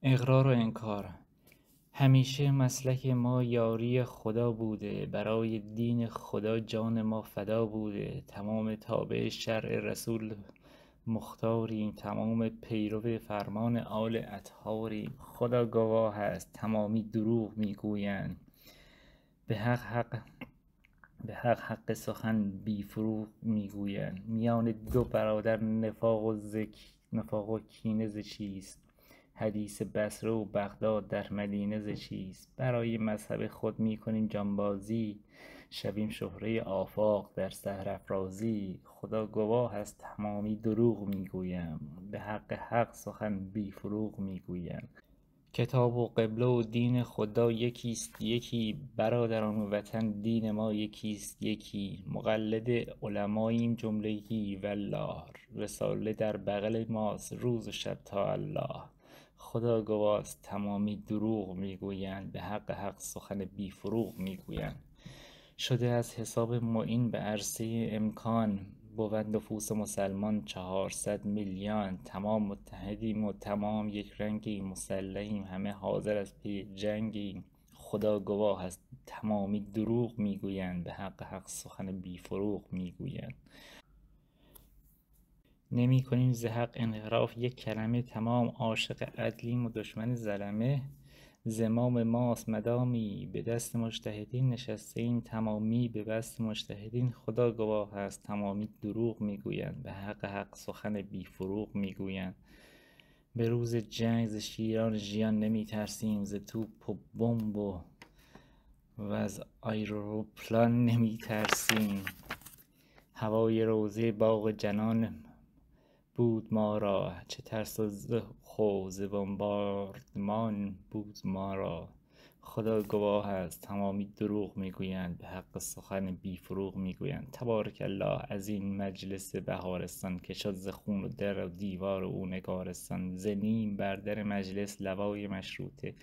اقرار و انکار. همیشه مسلک ما یاری خدا بوده، برای دین خدا جان ما فدا بوده. تمام تابع شرع رسول مختاریم، تمام پیرو فرمان آل اطهاریم. خدا گواه است تمامی دروغ میگویند، به حق سخن بی فروغ میگویند. میان دو برادر نفاق و کینه ز چیست؟ حدیث بصره و بغداد در مدینه ز چیست؟ برای مذهب خود میکنیم جانبازی، شویم شهره آفاق در سحرافرازی. خدا گواه است تمامی دروغ میگویم، به حق سخن بی فروغ میگویم. کتاب و قبله و دین خدا یکیست یکی، برادران وطن دین ما یکیست یکی. مقلد علماییم جملگی والله، رساله در بغل ماست روز و شب تا الله. خدا گواه است تمامی دروغ میگویند، به حق سخن بی فروغ میگویند. شده از حساب معین به عرصه امکان، بود نفوس مسلمان 400 میلیون. تمام متحدیم و تمام یک رنگیم، مسلحیم همه حاضر از پی جنگیم. خدا گواه است تمامی دروغ میگویند، به حق سخن بی فروغ میگویند. نمی کنیم ز حق انحراف یک کلمه، تمام عاشق عدلیم و دشمن ظلمه. زمام ماست مدامی به دست مجتهدین، نشسته ایم تمامی به بست مجتهدین. خدا گواه است تمامی دروغ میگویند، به حق سخن بی فروغ میگویند. به روز جنگ ز شیران ژیان نمی ترسیم، ز توپ و بمب و از ایروپلان نمی ترسیم. هوای روضه باغ جنان بود ما را، چه ترس ز بمباردمان بود ما را. خدا گواه است تمامی دروغ میگویند، به حق سخن بی فروغ میگویند. تبارک الله از این مجلس بهارستان، که شد ز خون و در و دیوار او نگارستان. زنیم بر در مجلس لوای مشروطه،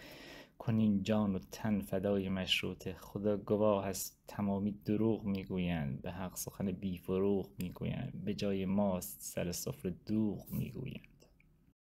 کنیم جان و تن فدای مشروطه. خدا گواه است تمامی دروغ میگویند، به حق سخن بی فروغ میگویند. به جای ماست سر سفره دوغ میگویند.